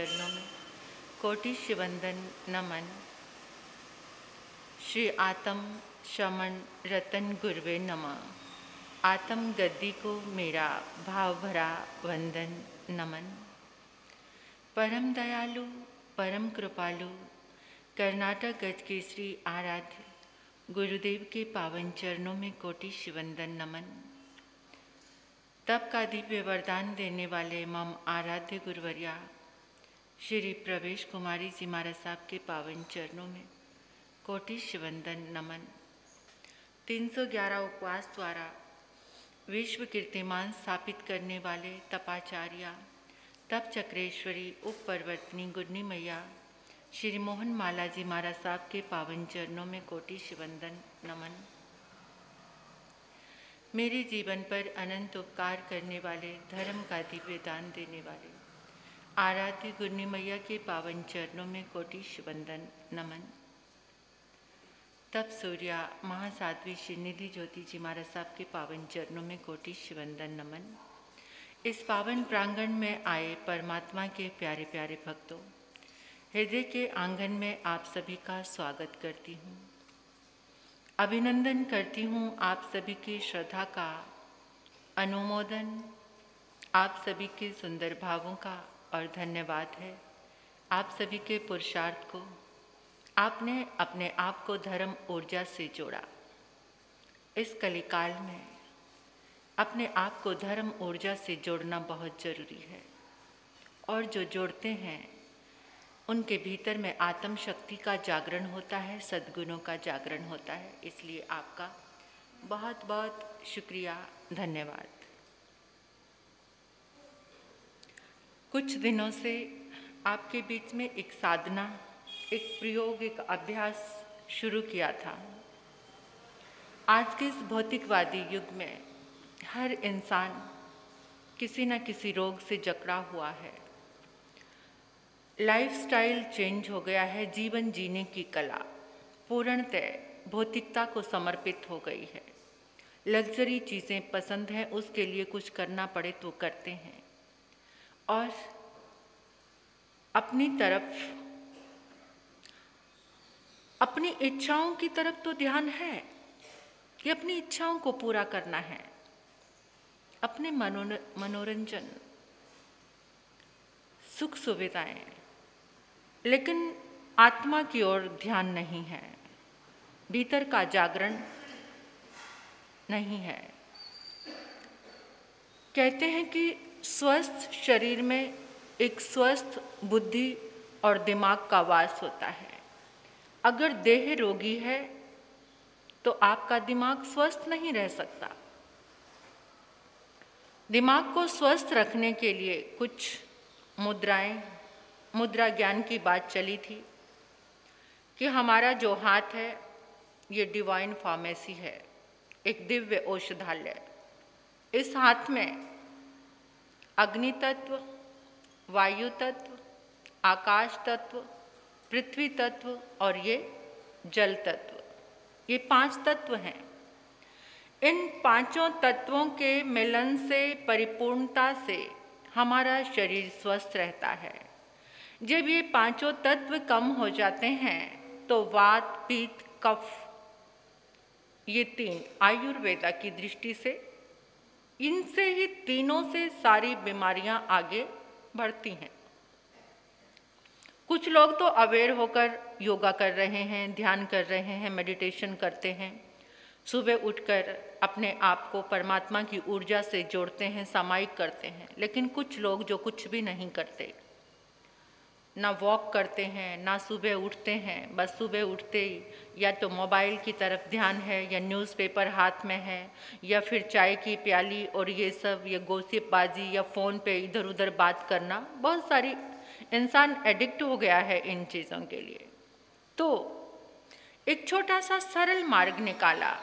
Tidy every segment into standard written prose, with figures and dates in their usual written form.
चरणों में कोटि शिवंदन नमन। श्री आत्म शमन रतन गुरवे नमः। आत्म गद्दी को मेरा भाव भरा वंदन नमन। परम दयालु परम कृपालु कर्नाटक गज के श्री आराध्य गुरुदेव के पावन चरणों में कोटि शिवंदन नमन। तप का दिव्य वरदान देने वाले मम आराध्य गुरुवर्या श्री प्रवेश कुमारी जी महाराज साहब के पावन चरणों में कोटि शिवंदन नमन। 311 उपवास द्वारा विश्व कीर्तिमान स्थापित करने वाले तपाचार्या तप चक्रेश्वरी उप परवर्तनी गुरनी मैया श्री मोहन माला जी महाराज साहब के पावन चरणों में कोटि शिवंदन नमन। मेरे जीवन पर अनंत उपकार करने वाले धर्म का दिव्य दान देने वाले आराध्य गुरनी मैया के पावन चरणों में कोटि शिवंदन नमन। तप सूर्या महासाध्वी श्रीनिधि ज्योति जी महाराज साहब के पावन चरणों में कोटि शिवंदन नमन। इस पावन प्रांगण में आए परमात्मा के प्यारे प्यारे भक्तों, हृदय के आंगन में आप सभी का स्वागत करती हूँ। अभिनंदन करती हूँ आप सभी की श्रद्धा का, अनुमोदन आप सभी के सुंदर भावों का और धन्यवाद है आप सभी के पुरुषार्थ को। आपने अपने आप को धर्म ऊर्जा से जोड़ा। इस कलिकाल में अपने आप को धर्म ऊर्जा से जोड़ना बहुत जरूरी है, और जो जोड़ते हैं उनके भीतर में आत्म शक्ति का जागरण होता है, सद्गुणों का जागरण होता है। इसलिए आपका बहुत बहुत शुक्रिया, धन्यवाद। कुछ दिनों से आपके बीच में एक साधना, एक प्रयोग, एक अभ्यास शुरू किया था। आज के इस भौतिकवादी युग में हर इंसान किसी न किसी रोग से जकड़ा हुआ है। लाइफस्टाइल चेंज हो गया है, जीवन जीने की कला पूर्णतः भौतिकता को समर्पित हो गई है। लग्जरी चीज़ें पसंद हैं, उसके लिए कुछ करना पड़े तो करते हैं, और अपनी तरफ, अपनी इच्छाओं की तरफ तो ध्यान है कि अपनी इच्छाओं को पूरा करना है, अपने मनोरंजन, सुख सुविधाएं, लेकिन आत्मा की ओर ध्यान नहीं है, भीतर का जागरण नहीं है। कहते हैं कि स्वस्थ शरीर में एक स्वस्थ बुद्धि और दिमाग का वास होता है। अगर देह रोगी है तो आपका दिमाग स्वस्थ नहीं रह सकता। दिमाग को स्वस्थ रखने के लिए कुछ मुद्रा ज्ञान की बात चली थी कि हमारा जो हाथ है ये डिवाइन फार्मेसी है, एक दिव्य औषधालय। इस हाथ में अग्नि तत्व, वायु तत्व, आकाश तत्व, पृथ्वी तत्व और ये जल तत्व, ये 5 तत्व हैं। इन 5 तत्वों के मिलन से, परिपूर्णता से हमारा शरीर स्वस्थ रहता है। जब ये 5 तत्व कम हो जाते हैं तो वात, पित्त, कफ, ये 3 आयुर्वेदा की दृष्टि से, इनसे ही तीनों से सारी बीमारियां आगे बढ़ती हैं। कुछ लोग तो अवेयर होकर योगा कर रहे हैं, ध्यान कर रहे हैं, मेडिटेशन करते हैं, सुबह उठकर अपने आप को परमात्मा की ऊर्जा से जोड़ते हैं, सामायिक करते हैं। लेकिन कुछ लोग जो कुछ भी नहीं करते, ना वॉक करते हैं, ना सुबह उठते हैं, बस सुबह उठते ही या तो मोबाइल की तरफ ध्यान है, या न्यूज़पेपर हाथ में है, या फिर चाय की प्याली और ये सब, ये गॉसिपबाजी, या फ़ोन पे इधर उधर बात करना। बहुत सारी इंसान एडिक्ट हो गया है इन चीज़ों के लिए। तो एक छोटा सा सरल मार्ग निकाला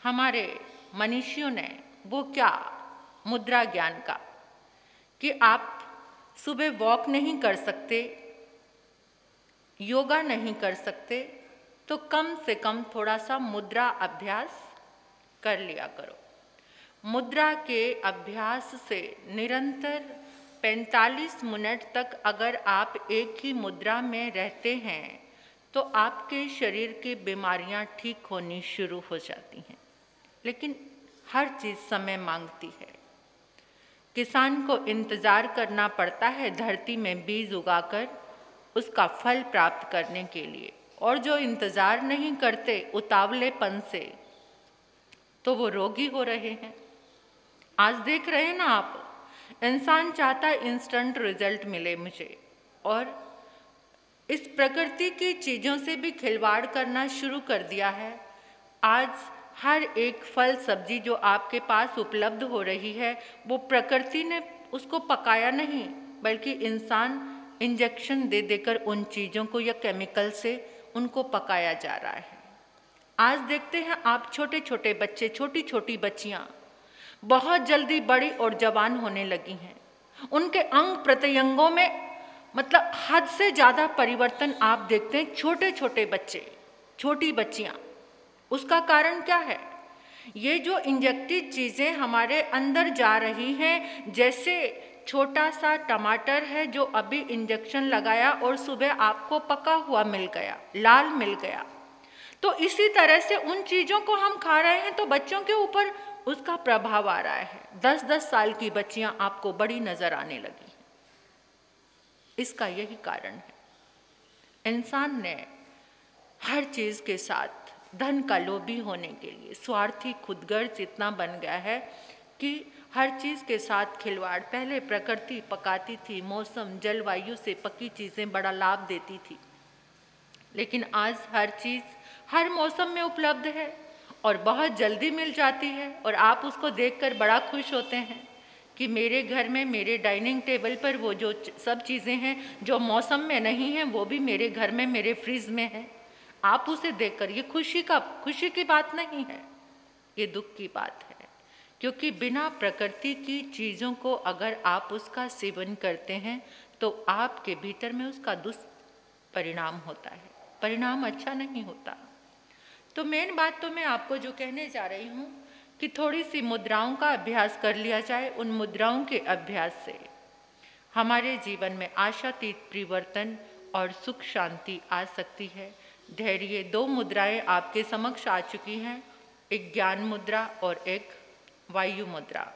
हमारे मनीषियों ने। वो क्या? मुद्रा ज्ञान का, कि आप सुबह वॉक नहीं कर सकते, योगा नहीं कर सकते, तो कम से कम थोड़ा सा मुद्रा अभ्यास कर लिया करो। मुद्रा के अभ्यास से निरंतर 45 मिनट तक अगर आप एक ही मुद्रा में रहते हैं तो आपके शरीर की बीमारियां ठीक होनी शुरू हो जाती हैं। लेकिन हर चीज़ समय मांगती है। किसान को इंतज़ार करना पड़ता है धरती में बीज उगाकर उसका फल प्राप्त करने के लिए, और जो इंतज़ार नहीं करते उतावलेपन से, तो वो रोगी हो रहे हैं। आज देख रहे हैं ना आप, इंसान चाहता है इंस्टेंट रिजल्ट मिले मुझे, और इस प्रकृति की चीज़ों से भी खिलवाड़ करना शुरू कर दिया है। आज हर एक फल सब्जी जो आपके पास उपलब्ध हो रही है वो प्रकृति ने उसको पकाया नहीं, बल्कि इंसान इंजेक्शन दे देकर उन चीज़ों को या केमिकल से उनको पकाया जा रहा है। आज देखते हैं आप छोटे छोटे बच्चे, छोटी छोटी बच्चियाँ बहुत जल्दी बड़ी और जवान होने लगी हैं। उनके अंग प्रत्यंगों में मतलब हद से ज़्यादा परिवर्तन आप देखते हैं। छोटे छोटे बच्चे, छोटी बच्चियाँ, उसका कारण क्या है? ये जो इंजेक्टेड चीज़ें हमारे अंदर जा रही हैं, जैसे छोटा सा टमाटर है जो अभी इंजेक्शन लगाया और सुबह आपको पका हुआ मिल गया, लाल मिल गया, तो इसी तरह से उन चीज़ों को हम खा रहे हैं तो बच्चों के ऊपर उसका प्रभाव आ रहा है। 10-10 साल की बच्चियां आपको बड़ी नजर आने लगी। इसका यही कारण है, इंसान ने हर चीज़ के साथ धन का लोभी होने के लिए स्वार्थी खुदगर्ज इतना बन गया है कि हर चीज़ के साथ खिलवाड़। पहले प्रकृति पकाती थी, मौसम जलवायु से पकी चीज़ें बड़ा लाभ देती थी, लेकिन आज हर चीज़ हर मौसम में उपलब्ध है और बहुत जल्दी मिल जाती है, और आप उसको देखकर बड़ा खुश होते हैं कि मेरे घर में मेरे डाइनिंग टेबल पर वो जो सब चीज़ें हैं जो मौसम में नहीं हैं वो भी मेरे घर में मेरे फ्रिज में है। आप उसे देखकर ये खुशी की बात नहीं है, ये दुख की बात है, क्योंकि बिना प्रकृति की चीज़ों को अगर आप उसका सेवन करते हैं तो आपके भीतर में उसका दुष्परिणाम होता है, परिणाम अच्छा नहीं होता। तो मेन बात तो मैं आपको जो कहने जा रही हूँ कि थोड़ी सी मुद्राओं का अभ्यास कर लिया जाए। उन मुद्राओं के अभ्यास से हमारे जीवन में आशातीत परिवर्तन और सुख शांति आ सकती है। धैर्य 2 मुद्राएं आपके समक्ष आ चुकी हैं, एक ज्ञान मुद्रा और एक वायु मुद्रा।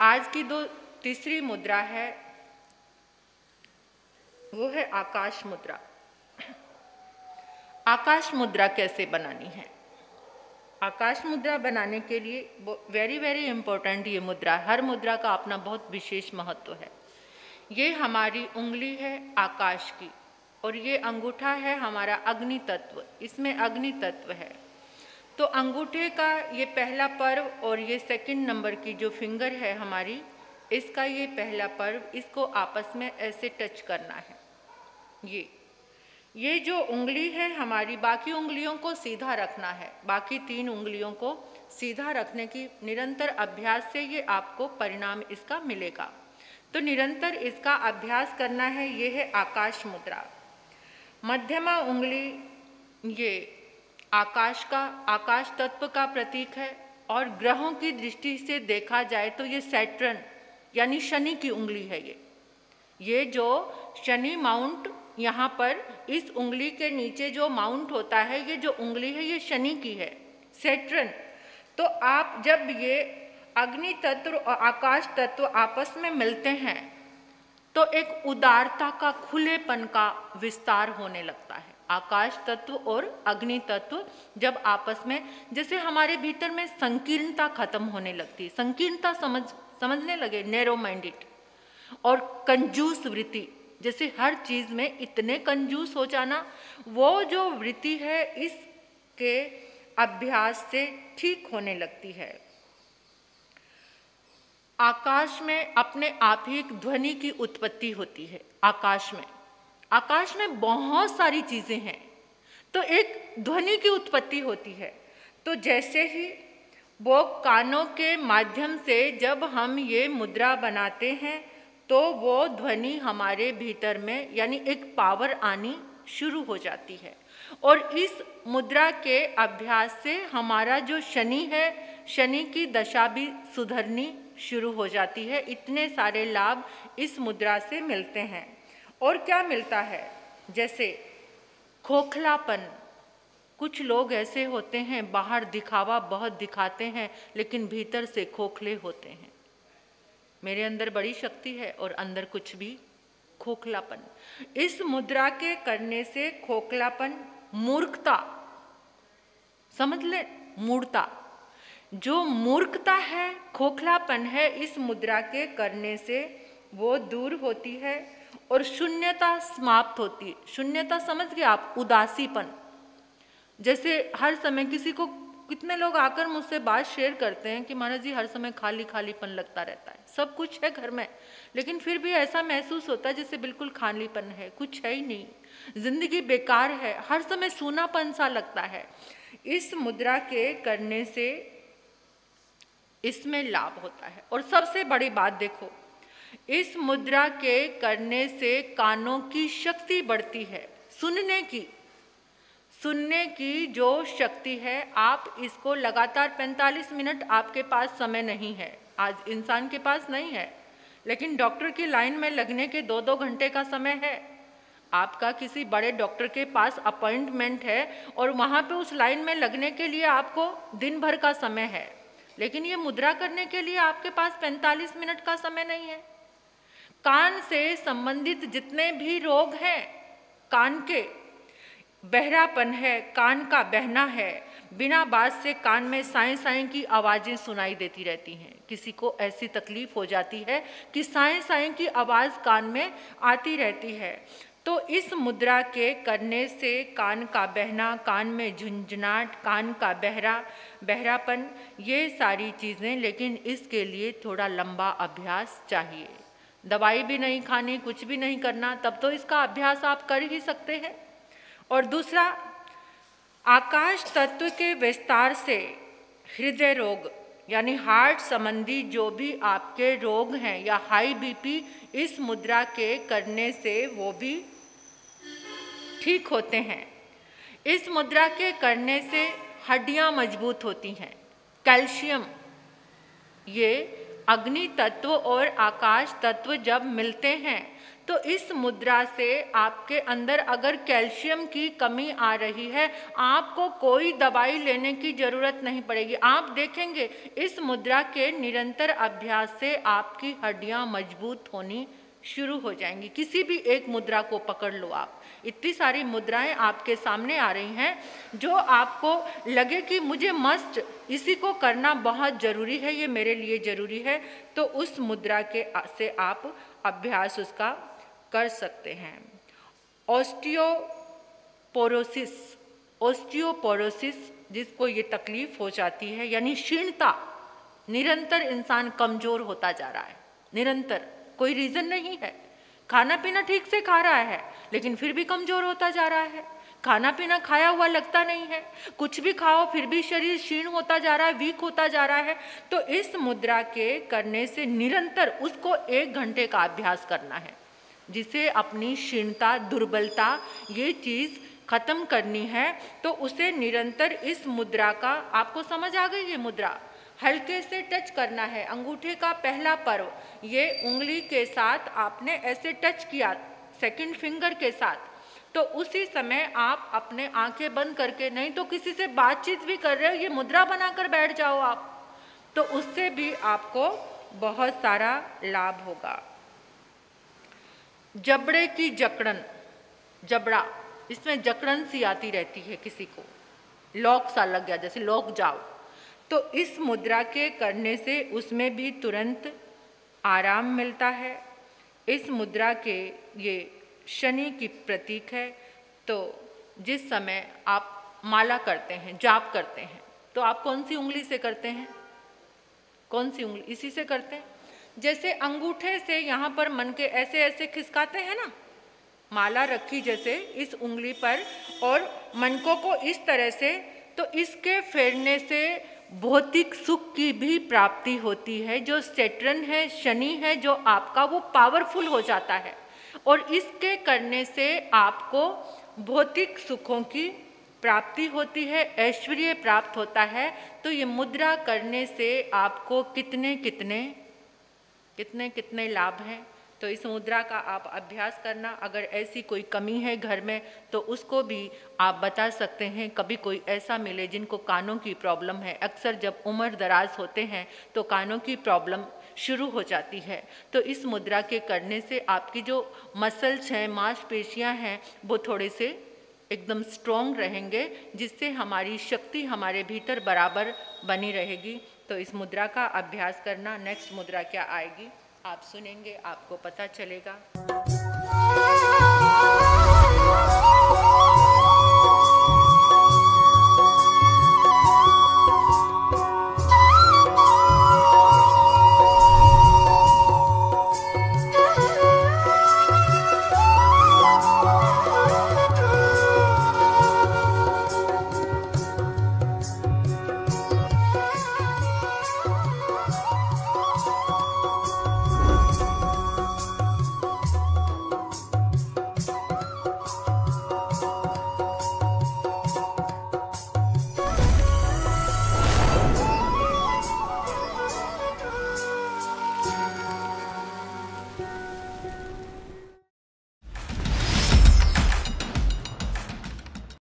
आज की तीसरी मुद्रा है, वो है आकाश मुद्रा। आकाश मुद्रा कैसे बनानी है? आकाश मुद्रा बनाने के लिए वेरी इम्पोर्टेंट ये मुद्रा, हर मुद्रा का अपना बहुत विशेष महत्व है। ये हमारी उंगली है आकाश की, और ये अंगूठा है हमारा अग्नि तत्व, इसमें अग्नि तत्व है। तो अंगूठे का ये पहला पर्व और ये सेकंड नंबर की जो फिंगर है हमारी, इसका ये पहला पर्व, इसको आपस में ऐसे टच करना है। ये जो उंगली है हमारी, बाकी उंगलियों को सीधा रखना है, बाकी 3 उंगलियों को सीधा रखने की निरंतर अभ्यास से ये आपको परिणाम इसका मिलेगा। तो निरंतर इसका अभ्यास करना है। ये है आकाश मुद्रा। मध्यमा उंगली ये आकाश तत्व का प्रतीक है, और ग्रहों की दृष्टि से देखा जाए तो ये सैटर्न यानी शनि की उंगली है। ये जो शनि माउंट यहाँ पर इस उंगली के नीचे जो माउंट होता है, ये जो उंगली है ये शनि की है, सैटर्न। तो आप जब ये अग्नि तत्व और आकाश तत्व आपस में मिलते हैं तो एक उदारता का, खुलेपन का विस्तार होने लगता है। आकाश तत्व और अग्नि तत्व जब आपस में, जैसे हमारे भीतर में संकीर्णता खत्म होने लगती है, संकीर्णता समझने लगे, नैरो माइंडेड और कंजूस वृत्ति, जैसे हर चीज़ में इतने कंजूस हो जाना, वो जो वृत्ति है इसके अभ्यास से ठीक होने लगती है। आकाश में अपने आप ही एक ध्वनि की उत्पत्ति होती है। आकाश में बहुत सारी चीज़ें हैं, तो एक ध्वनि की उत्पत्ति होती है। तो जैसे ही वो कानों के माध्यम से जब हम ये मुद्रा बनाते हैं तो वो ध्वनि हमारे भीतर में यानी एक पावर आनी शुरू हो जाती है, और इस मुद्रा के अभ्यास से हमारा जो शनि है, शनि की दशा भी सुधरनी शुरू हो जाती है। इतने सारे लाभ इस मुद्रा से मिलते हैं। और क्या मिलता है? जैसे खोखलापन। कुछ लोग ऐसे होते हैं, बाहर दिखावा बहुत दिखाते हैं लेकिन भीतर से खोखले होते हैं। मेरे अंदर बड़ी शक्ति है और अंदर कुछ भी खोखलापन। इस मुद्रा के करने से खोखलापन, मूर्खता, समझ ले, मूर्खता, जो मूर्खता है, खोखलापन है, इस मुद्रा के करने से वो दूर होती है और शून्यता समाप्त होती है। शून्यता समझ गए आप? उदासीपन। जैसे हर समय किसी को, कितने लोग आकर मुझसे बात शेयर करते हैं कि महाराज जी हर समय खाली खालीपन लगता रहता है, सब कुछ है घर में लेकिन फिर भी ऐसा महसूस होता है जैसे बिल्कुल खालीपन है, कुछ है ही नहीं, जिंदगी बेकार है, हर समय सूनापन सा लगता है। इस मुद्रा के करने से इसमें लाभ होता है। और सबसे बड़ी बात देखो, इस मुद्रा के करने से कानों की शक्ति बढ़ती है, सुनने की जो शक्ति है। आप इसको लगातार 45 मिनट, आपके पास समय नहीं है, आज इंसान के पास नहीं है, लेकिन डॉक्टर की लाइन में लगने के 2-2 घंटे का समय है। आपका किसी बड़े डॉक्टर के पास अपॉइंटमेंट है और वहाँ पे उस लाइन में लगने के लिए आपको दिन भर का समय है, लेकिन ये मुद्रा करने के लिए आपके पास 45 मिनट का समय नहीं है। कान से संबंधित जितने भी रोग हैं, कान के बहरापन है, कान का बहना है, बिना बात से कान में साएं साएं की आवाज़ें सुनाई देती रहती हैं। किसी को ऐसी तकलीफ हो जाती है कि साएं साएं की आवाज़ कान में आती रहती है, तो इस मुद्रा के करने से कान का बहना, कान में झुंझुनाहट, कान का बहरापन, ये सारी चीज़ें, लेकिन इसके लिए थोड़ा लंबा अभ्यास चाहिए। दवाई भी नहीं खानी, कुछ भी नहीं करना, तब तो इसका अभ्यास आप कर ही सकते हैं। और दूसरा, आकाश तत्व के विस्तार से हृदय रोग यानी हार्ट संबंधी जो भी आपके रोग हैं या हाई बीपी, इस मुद्रा के करने से वो भी ठीक होते हैं। इस मुद्रा के करने से हड्डियां मजबूत होती हैं। कैल्शियम, ये अग्नि तत्व और आकाश तत्व जब मिलते हैं तो इस मुद्रा से आपके अंदर अगर कैल्शियम की कमी आ रही है, आपको कोई दवाई लेने की जरूरत नहीं पड़ेगी। आप देखेंगे इस मुद्रा के निरंतर अभ्यास से आपकी हड्डियां मजबूत होनी शुरू हो जाएंगी। किसी भी एक मुद्रा को पकड़ लो आप, इतनी सारी मुद्राएं आपके सामने आ रही हैं जो आपको लगे कि मुझे मस्ट इसी को करना बहुत ज़रूरी है, ये मेरे लिए ज़रूरी है, तो उस मुद्रा के से आप अभ्यास उसका कर सकते हैं। ओस्टियोपोरोसिस जिसको ये तकलीफ हो जाती है, यानी क्षीणता, निरंतर इंसान कमज़ोर होता जा रहा है, निरंतर, कोई रीज़न नहीं है, खाना पीना ठीक से खा रहा है लेकिन फिर भी कमज़ोर होता जा रहा है, खाना पीना खाया हुआ लगता नहीं है, कुछ भी खाओ फिर भी शरीर क्षीण होता जा रहा है, वीक होता जा रहा है। तो इस मुद्रा के करने से निरंतर उसको 1 घंटे का अभ्यास करना है, जिसे अपनी क्षीणता, दुर्बलता, ये चीज़ खत्म करनी है, तो उसे निरंतर इस मुद्रा का, आपको समझ आ गई ये मुद्रा, हल्के से टच करना है। अंगूठे का पहला पर्व, ये उंगली के साथ आपने ऐसे टच किया सेकंड फिंगर के साथ, तो उसी समय आप अपने आंखें बंद करके, नहीं तो किसी से बातचीत भी कर रहे हो, ये मुद्रा बनाकर बैठ जाओ आप, तो उससे भी आपको बहुत सारा लाभ होगा। जबड़े की जकड़न, जबड़ा, इसमें जकड़न सी आती रहती है, किसी को लॉक सा लग गया, जैसे लॉक जाओ, तो इस मुद्रा के करने से उसमें भी तुरंत आराम मिलता है। इस मुद्रा के, ये शनि की प्रतीक है, तो जिस समय आप माला करते हैं, जाप करते हैं, तो आप कौन सी उंगली से करते हैं? कौन सी उंगली? इसी से करते हैं। जैसे अंगूठे से यहाँ पर मन के ऐसे ऐसे खिसकाते हैं ना, माला रखी जैसे इस उंगली पर और मनकों को इस तरह से, तो इसके फेरने से भौतिक सुख की भी प्राप्ति होती है। जो सैटर्न है, शनि है जो आपका, वो पावरफुल हो जाता है और इसके करने से आपको भौतिक सुखों की प्राप्ति होती है, ऐश्वर्य प्राप्त होता है। तो ये मुद्रा करने से आपको कितने कितने कितने कितने लाभ हैं। तो इस मुद्रा का आप अभ्यास करना। अगर ऐसी कोई कमी है घर में तो उसको भी आप बता सकते हैं। कभी कोई ऐसा मिले जिनको कानों की प्रॉब्लम है, अक्सर जब उम्र दराज होते हैं तो कानों की प्रॉब्लम शुरू हो जाती है। तो इस मुद्रा के करने से आपकी जो मसल्स हैं, मांसपेशियां हैं, वो थोड़े से एकदम स्ट्रॉन्ग रहेंगे, जिससे हमारी शक्ति हमारे भीतर बराबर बनी रहेगी। तो इस मुद्रा का अभ्यास करना। नेक्स्ट मुद्रा क्या आएगी आप सुनेंगे, आपको पता चलेगा।